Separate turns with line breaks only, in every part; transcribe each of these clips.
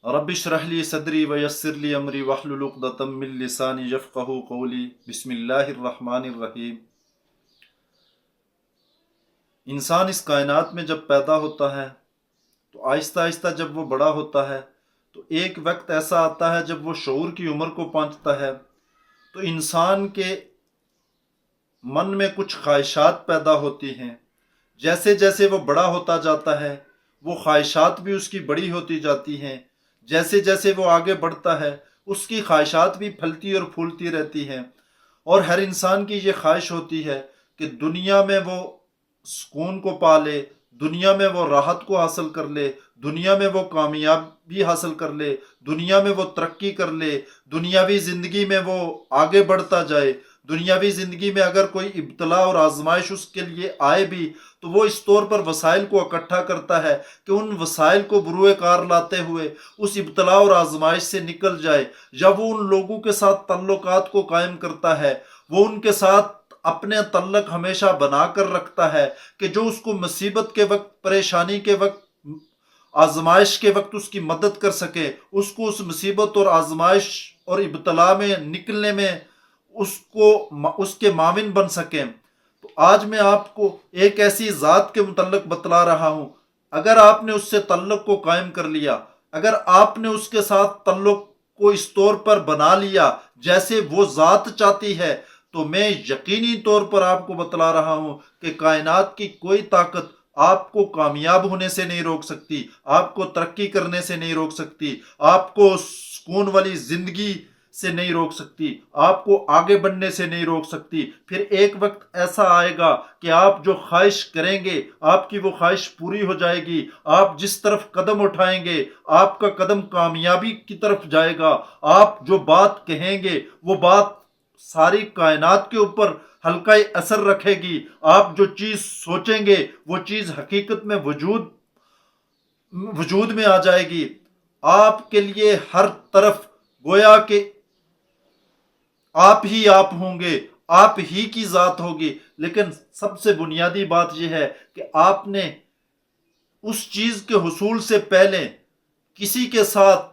رب اشرح لی صدری ویسر لی امری واحلل عقدۃ من لسانی یفقہوا قولی بسم اللہ الرحمن الرحیم۔ انسان اس کائنات میں جب پیدا ہوتا ہے تو آہستہ آہستہ جب وہ بڑا ہوتا ہے تو ایک وقت ایسا آتا ہے جب وہ شعور کی عمر کو پہنچتا ہے تو انسان کے من میں کچھ خواہشات پیدا ہوتی ہیں۔ جیسے جیسے وہ بڑا ہوتا جاتا ہے وہ خواہشات بھی اس کی بڑی ہوتی جاتی ہیں۔ جیسے جیسے وہ آگے بڑھتا ہے اس کی خواہشات بھی پھلتی اور پھولتی رہتی ہیں، اور ہر انسان کی یہ خواہش ہوتی ہے کہ دنیا میں وہ سکون کو پا لے، دنیا میں وہ راحت کو حاصل کر لے، دنیا میں وہ کامیابی حاصل کر لے، دنیا میں وہ ترقی کر لے، دنیاوی زندگی میں وہ آگے بڑھتا جائے۔ دنیاوی زندگی میں اگر کوئی ابتلا اور آزمائش اس کے لیے آئے بھی تو وہ اس طور پر وسائل کو اکٹھا کرتا ہے کہ ان وسائل کو بروئے کار لاتے ہوئے اس ابتلا اور آزمائش سے نکل جائے۔ جب وہ ان لوگوں کے ساتھ تعلقات کو قائم کرتا ہے، وہ ان کے ساتھ اپنے تعلق ہمیشہ بنا کر رکھتا ہے کہ جو اس کو مصیبت کے وقت، پریشانی کے وقت، آزمائش کے وقت اس کی مدد کر سکے، اس کو اس مصیبت اور آزمائش اور ابتلا میں نکلنے میں اس کے معاون بن سکیں۔ تو آج میں آپ کو ایک ایسی ذات کے متعلق بتلا رہا ہوں، اگر آپ نے اس سے تعلق کو قائم کر لیا، اگر آپ نے اس کے ساتھ تعلق کو اس طور پر بنا لیا جیسے وہ ذات چاہتی ہے، تو میں یقینی طور پر آپ کو بتلا رہا ہوں کہ کائنات کی کوئی طاقت آپ کو کامیاب ہونے سے نہیں روک سکتی، آپ کو ترقی کرنے سے نہیں روک سکتی، آپ کو سکون والی زندگی سے نہیں روک سکتی، آپ کو آگے بڑھنے سے نہیں روک سکتی۔ پھر ایک وقت ایسا آئے گا کہ آپ جو خواہش کریں گے آپ کی وہ خواہش پوری ہو جائے گی، آپ جس طرف قدم اٹھائیں گے آپ کا قدم کامیابی کی طرف جائے گا، آپ جو بات کہیں گے وہ بات ساری کائنات کے اوپر حلقہ اثر رکھے گی، آپ جو چیز سوچیں گے وہ چیز حقیقت میں وجود میں آ جائے گی۔ آپ کے لیے ہر طرف گویا کہ آپ ہوں گے، آپ ہی کی ذات ہوگی۔ لیکن سب سے بنیادی بات یہ ہے کہ آپ نے اس چیز کے حصول سے پہلے کسی کے ساتھ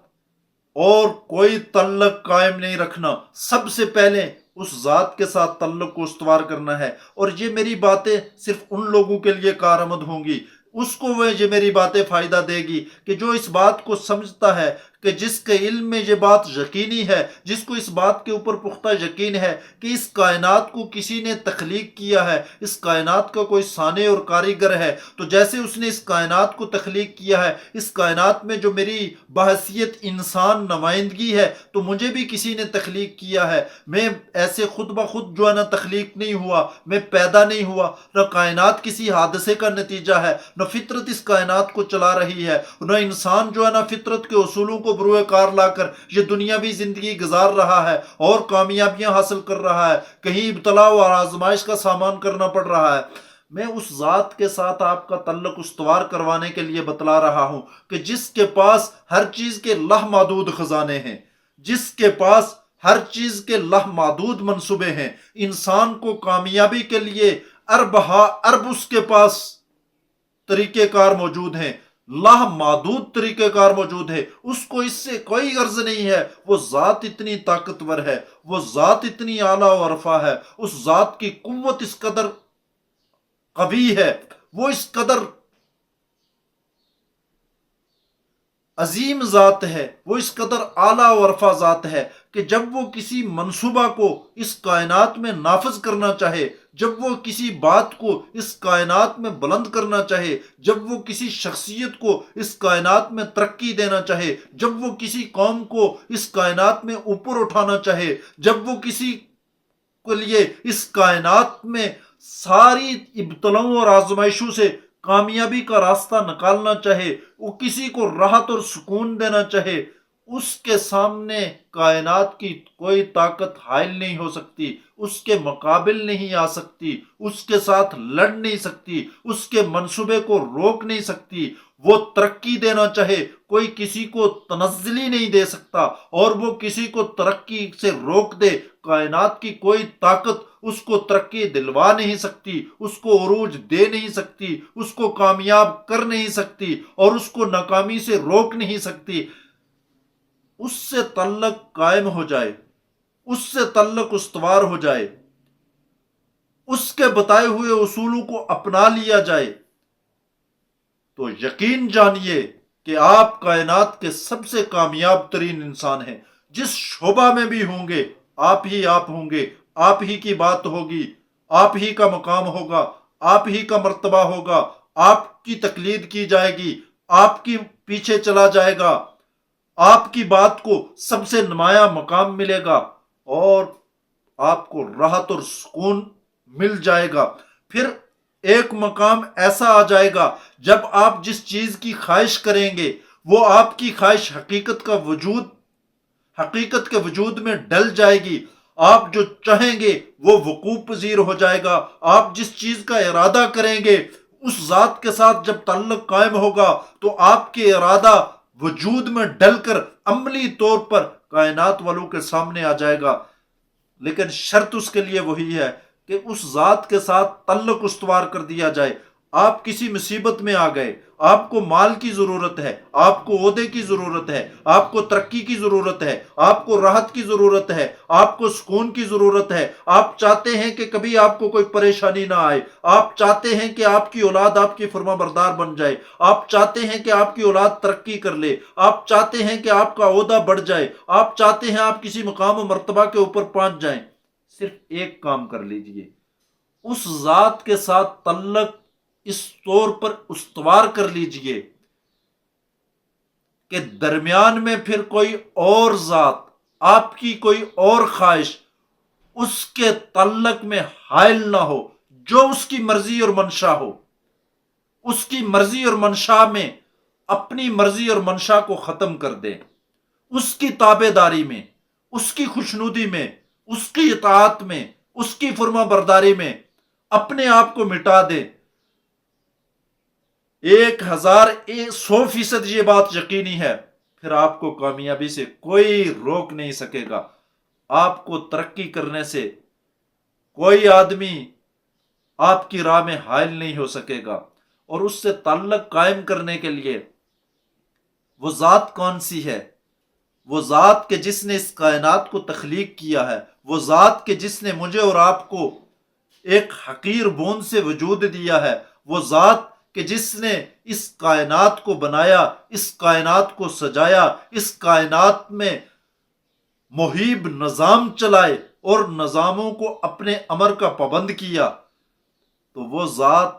اور کوئی تعلق قائم نہیں رکھنا، سب سے پہلے اس ذات کے ساتھ تعلق کو استوار کرنا ہے۔ اور یہ میری باتیں صرف ان لوگوں کے لیے کارآمد ہوں گی، اس کو وہ یہ میری باتیں فائدہ دے گی کہ جو اس بات کو سمجھتا ہے، کہ جس کے علم میں یہ بات یقینی ہے، جس کو اس بات کے اوپر پختہ یقین ہے کہ اس کائنات کو کسی نے تخلیق کیا ہے، اس کائنات کا کوئی صانع اور کاریگر ہے۔ تو جیسے اس نے اس کائنات کو تخلیق کیا ہے، اس کائنات میں جو میری بحیثیت انسان نمائندگی ہے تو مجھے بھی کسی نے تخلیق کیا ہے۔ میں ایسے خود بخود جو ہے نا تخلیق نہیں ہوا، میں پیدا نہیں ہوا، نہ کائنات کسی حادثے کا نتیجہ ہے، نہ فطرت اس کائنات کو چلا رہی ہے، نہ انسان جو ہے نا فطرت کے اصولوں کو بروئے کار لا کر یہ دنیاوی زندگی گزار رہا ہے اور کامیابیاں حاصل کر رہا ہے، کہیں ابتلا اور آزمائش کا سامان کرنا پڑ رہا ہے۔ میں اس ذات کے ساتھ آپ کا تعلق استوار کروانے کے لیے بتلا رہا ہوں کہ جس کے پاس ہر چیز کے لامحدود خزانے ہیں، جس کے پاس ہر چیز کے لامحدود منصوبے ہیں، انسان کو کامیابی کے لیے ارب ہا ارب اس کے پاس طریقہ کار موجود ہیں، لامحدود طریقہ کار موجود ہے، اس کو اس سے کوئی غرض نہیں ہے۔ وہ ذات اتنی طاقتور ہے، وہ ذات اتنی اعلیٰ و عرفہ ہے، اس ذات کی قوت اس قدر قوی ہے، وہ اس قدر عظیم ذات ہے، وہ اس قدر اعلیٰ و عرفہ ذات ہے کہ جب وہ کسی منصوبہ کو اس کائنات میں نافذ کرنا چاہے، جب وہ کسی بات کو اس کائنات میں بلند کرنا چاہے، جب وہ کسی شخصیت کو اس کائنات میں ترقی دینا چاہے، جب وہ کسی قوم کو اس کائنات میں اوپر اٹھانا چاہے، جب وہ کسی کے لیے اس کائنات میں ساری ابتلاؤں اور آزمائشوں سے کامیابی کا راستہ نکالنا چاہے، وہ کسی کو راحت اور سکون دینا چاہے، اس کے سامنے کائنات کی کوئی طاقت حائل نہیں ہو سکتی، اس کے مقابل نہیں آ سکتی، اس کے ساتھ لڑ نہیں سکتی، اس کے منصوبے کو روک نہیں سکتی۔ وہ ترقی دینا چاہے کوئی کسی کو تنزلی نہیں دے سکتا، اور وہ کسی کو ترقی سے روک دے کائنات کی کوئی طاقت اس کو ترقی دلوا نہیں سکتی، اس کو عروج دے نہیں سکتی، اس کو کامیاب کر نہیں سکتی، اور اس کو ناکامی سے روک نہیں سکتی۔ اس سے تعلق قائم ہو جائے، اس سے تعلق استوار ہو جائے، اس کے بتائے ہوئے اصولوں کو اپنا لیا جائے، تو یقین جانیے کہ آپ کائنات کے سب سے کامیاب ترین انسان ہیں۔ جس شعبہ میں بھی ہوں گے آپ ہوں گے، آپ ہی کی بات ہوگی، آپ ہی کا مقام ہوگا، آپ ہی کا مرتبہ ہوگا، آپ کی تقلید کی جائے گی، آپ کی پیچھے چلا جائے گا، آپ کی بات کو سب سے نمایاں مقام ملے گا، اور آپ کو راحت اور سکون مل جائے گا۔ پھر ایک مقام ایسا آ جائے گا جب آپ جس چیز کی خواہش کریں گے وہ آپ کی خواہش حقیقت کے وجود میں ڈل جائے گی، آپ جو چاہیں گے وہ وقوع پذیر ہو جائے گا، آپ جس چیز کا ارادہ کریں گے اس ذات کے ساتھ جب تعلق قائم ہوگا تو آپ کے ارادہ وجود میں ڈل کر عملی طور پر کائنات والوں کے سامنے آ جائے گا۔ لیکن شرط اس کے لیے وہی ہے کہ اس ذات کے ساتھ تعلق استوار کر دیا جائے۔ آپ کسی مصیبت میں آ گئے، آپ کو مال کی ضرورت ہے، آپ کو عہدے کی ضرورت ہے، آپ کو ترقی کی ضرورت ہے، آپ کو راحت کی ضرورت ہے، آپ کو سکون کی ضرورت ہے، آپ چاہتے ہیں کہ کبھی آپ کو کوئی پریشانی نہ آئے، آپ چاہتے ہیں کہ آپ کی اولاد آپ کی فرما بردار بن جائے، آپ چاہتے ہیں کہ آپ کی اولاد ترقی کر لے، آپ چاہتے ہیں کہ آپ کا عہدہ بڑھ جائے، آپ چاہتے ہیں آپ کسی مقام و مرتبہ کے اوپر پہنچ جائیں، صرف ایک کام کر لیجئے، اس ذات کے ساتھ تعلق اس طور پر استوار کر لیجئے کہ درمیان میں پھر کوئی اور ذات، آپ کی کوئی اور خواہش اس کے تعلق میں حائل نہ ہو، جو اس کی مرضی اور منشا ہو، اس کی مرضی اور منشا میں اپنی مرضی اور منشا کو ختم کر دے، اس کی تابع داری میں، اس کی خوشنودی میں، اس کی اطاعت میں، اس کی فرما برداری میں اپنے آپ کو مٹا دے۔ 1,100% یہ بات یقینی ہے، پھر آپ کو کامیابی سے کوئی روک نہیں سکے گا، آپ کو ترقی کرنے سے کوئی آدمی آپ کی راہ میں حائل نہیں ہو سکے گا۔ اور اس سے تعلق قائم کرنے کے لیے وہ ذات کون سی ہے؟ وہ ذات کہ جس نے اس کائنات کو تخلیق کیا ہے، وہ ذات کہ جس نے مجھے اور آپ کو ایک حقیر بوند سے وجود دیا ہے، وہ ذات کہ جس نے اس کائنات کو بنایا، اس کائنات کو سجایا، اس کائنات میں محیب نظام چلائے اور نظاموں کو اپنے امر کا پابند کیا، تو وہ ذات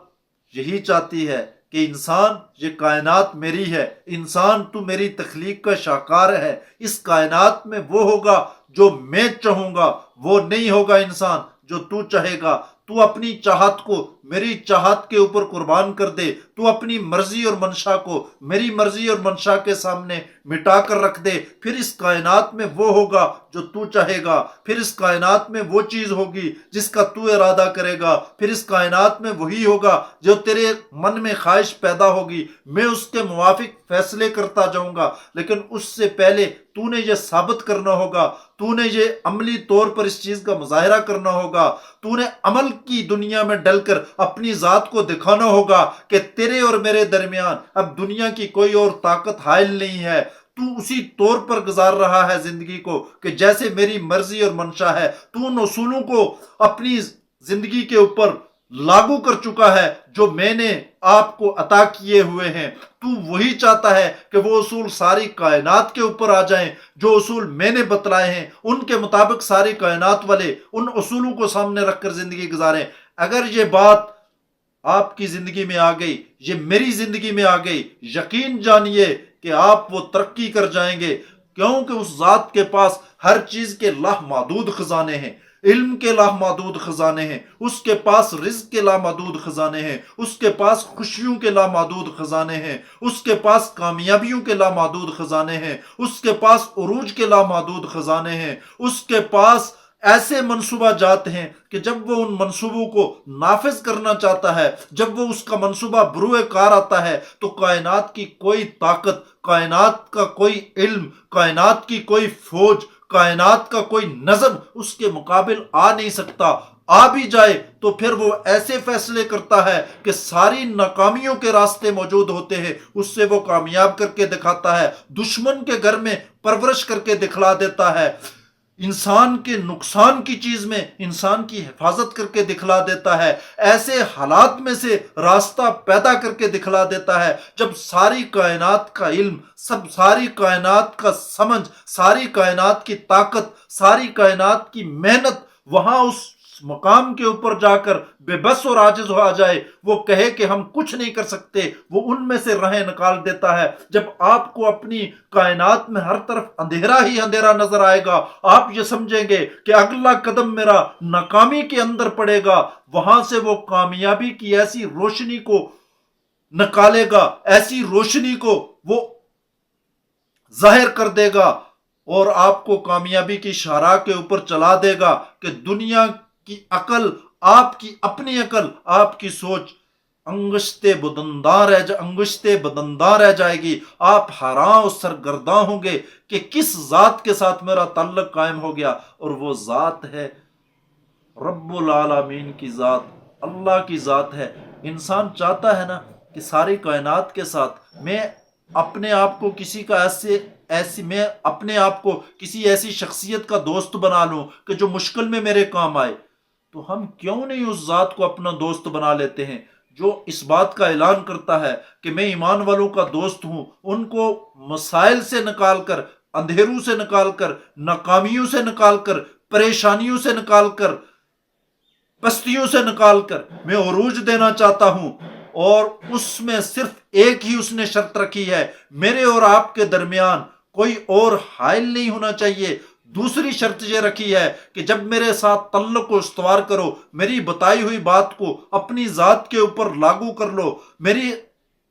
یہی چاہتی ہے کہ انسان، یہ کائنات میری ہے، انسان تو میری تخلیق کا شاہکار ہے، اس کائنات میں وہ ہوگا جو میں چاہوں گا، وہ نہیں ہوگا انسان جو تو چاہے گا۔ تو اپنی چاہت کو میری چاہت کے اوپر قربان کر دے، تو اپنی مرضی اور منشا کو میری مرضی اور منشا کے سامنے مٹا کر رکھ دے، پھر اس کائنات میں وہ ہوگا جو تو چاہے گا، پھر اس کائنات میں وہ چیز ہوگی جس کا تو ارادہ کرے گا، پھر اس کائنات میں وہی ہوگا جو تیرے من میں خواہش پیدا ہوگی، میں اس کے موافق فیصلے کرتا جاؤں گا۔ لیکن اس سے پہلے تو نے یہ ثابت کرنا ہوگا، تو نے یہ عملی طور پر اس چیز کا مظاہرہ کرنا ہوگا، تو نے عمل کی دنیا میں ڈل کر اپنی ذات کو دکھانا ہوگا کہ تیرے اور میرے درمیان اب دنیا کی کوئی اور طاقت حائل نہیں ہے، تو اسی طور پر گزار رہا ہے زندگی کو کہ جیسے میری مرضی اور منشا ہے، تو ان اصولوں کو اپنی زندگی کے اوپر لاگو کر چکا ہے جو میں نے آپ کو عطا کیے ہوئے ہیں۔ تو وہی چاہتا ہے کہ وہ اصول ساری کائنات کے اوپر آ جائیں، جو اصول میں نے بتلائے ہیں ان کے مطابق ساری کائنات والے ان اصولوں کو سامنے رکھ کر زندگی گزاریں۔ اگر یہ بات آپ کی زندگی میں آ گئی، یہ میری زندگی میں آ گئی، یقین جانیے کہ آپ وہ ترقی کر جائیں گے، کیونکہ اس ذات کے پاس ہر چیز کے لامحدود خزانے ہیں، علم کے لامحدود خزانے ہیں، اس کے پاس رزق کے لامحدود خزانے ہیں، اس کے پاس خوشیوں کے لامحدود خزانے ہیں، اس کے پاس کامیابیوں کے لامحدود خزانے ہیں، اس کے پاس عروج کے لامحدود خزانے ہیں، اس کے پاس ایسے منصوبہ جات ہیں کہ جب وہ ان منصوبوں کو نافذ کرنا چاہتا ہے، جب وہ اس کا منصوبہ بروئے کار آتا ہے تو کائنات کی کوئی طاقت، کائنات کا کوئی علم، کائنات کی کوئی فوج، کائنات کا کوئی نظم اس کے مقابل آ نہیں سکتا۔ آ بھی جائے تو پھر وہ ایسے فیصلے کرتا ہے کہ ساری ناکامیوں کے راستے موجود ہوتے ہیں، اس سے وہ کامیاب کر کے دکھاتا ہے، دشمن کے گھر میں پرورش کر کے دکھلا دیتا ہے، انسان کے نقصان کی چیز میں انسان کی حفاظت کر کے دکھلا دیتا ہے، ایسے حالات میں سے راستہ پیدا کر کے دکھلا دیتا ہے جب ساری کائنات کا علم، ساری کائنات کا سمجھ، ساری کائنات کی طاقت، ساری کائنات کی محنت وہاں اس مقام کے اوپر جا کر بے بس اور عاجز ہو جائے، وہ کہے کہ ہم کچھ نہیں کر سکتے، وہ ان میں سے راہیں نکال دیتا ہے۔ جب آپ کو اپنی کائنات میں ہر طرف اندھیرا ہی اندھیرا نظر آئے گا، آپ یہ سمجھیں گے کہ اگلا قدم میرا ناکامی کے اندر پڑے گا، وہاں سے وہ کامیابی کی ایسی روشنی کو نکالے گا، ایسی روشنی کو وہ ظاہر کر دے گا اور آپ کو کامیابی کی شاہراہ کے اوپر چلا دے گا کہ دنیا کی عقل، آپ کی اپنی عقل، آپ کی سوچ انگشتے بدنداں رہ جائے گی، آپ حیراں و سرگرداں ہوں گے کہ کس ذات کے ساتھ میرا تعلق قائم ہو گیا، اور وہ ذات ہے رب العالمین کی ذات، اللہ کی ذات ہے۔ انسان چاہتا ہے نا کہ ساری کائنات کے ساتھ میں اپنے آپ کو کسی کا میں اپنے آپ کو کسی ایسی شخصیت کا دوست بنا لوں کہ جو مشکل میں میرے کام آئے، تو ہم کیوں نہیں اس ذات کو اپنا دوست بنا لیتے ہیں جو اس بات کا اعلان کرتا ہے کہ میں ایمان والوں کا دوست ہوں، ان کو مسائل سے نکال کر، اندھیروں سے نکال کر، ناکامیوں سے نکال کر، پریشانیوں سے نکال کر، پستیوں سے نکال کر میں عروج دینا چاہتا ہوں، اور اس میں صرف ایک ہی اس نے شرط رکھی ہے، میرے اور آپ کے درمیان کوئی اور حائل نہیں ہونا چاہیے۔ دوسری شرط یہ رکھی ہے کہ جب میرے ساتھ تعلق کو استوار کرو، میری بتائی ہوئی بات کو اپنی ذات کے اوپر لاگو کر لو، میری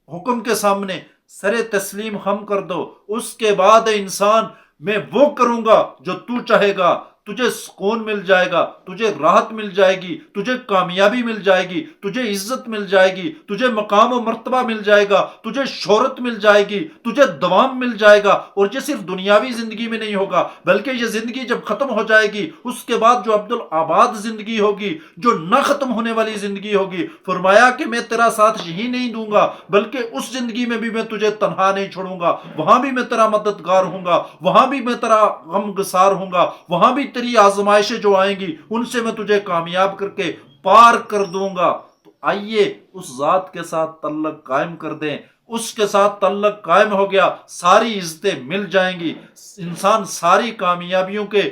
حکم کے سامنے سر تسلیم خم کر دو، اس کے بعد انسان میں وہ کروں گا جو تو چاہے گا، تجھے سکون مل جائے گا، تجھے راحت مل جائے گی، تجھے کامیابی مل جائے گی، تجھے عزت مل جائے گی، تجھے مقام و مرتبہ مل جائے گا، تجھے شہرت مل جائے گی، تجھے دوام مل جائے گا، اور یہ صرف دنیاوی زندگی میں نہیں ہوگا بلکہ یہ زندگی جب ختم ہو جائے گی اس کے بعد جو عبدالآباد زندگی ہوگی، جو نہ ختم ہونے والی زندگی ہوگی، فرمایا کہ میں تیرا ساتھ یہی نہیں دوں گا بلکہ اس زندگی میں بھی میں تجھے تنہا نہیں چھوڑوں گا، وہاں بھی میں تیرا مددگار ہوں گا، وہاں بھی میں تیرا غم گسار ہوں گا، وہاں بھی تیری آزمائشیں جو آئیں گی ان سے میں تجھے کامیاب کر کے پار کر دوں گا۔ تو آئیے اس ذات کے ساتھ تعلق قائم کر دیں، اس کے ساتھ تعلق قائم ہو گیا، ساری عزتیں مل جائیں گی، انسان ساری کامیابیوں کے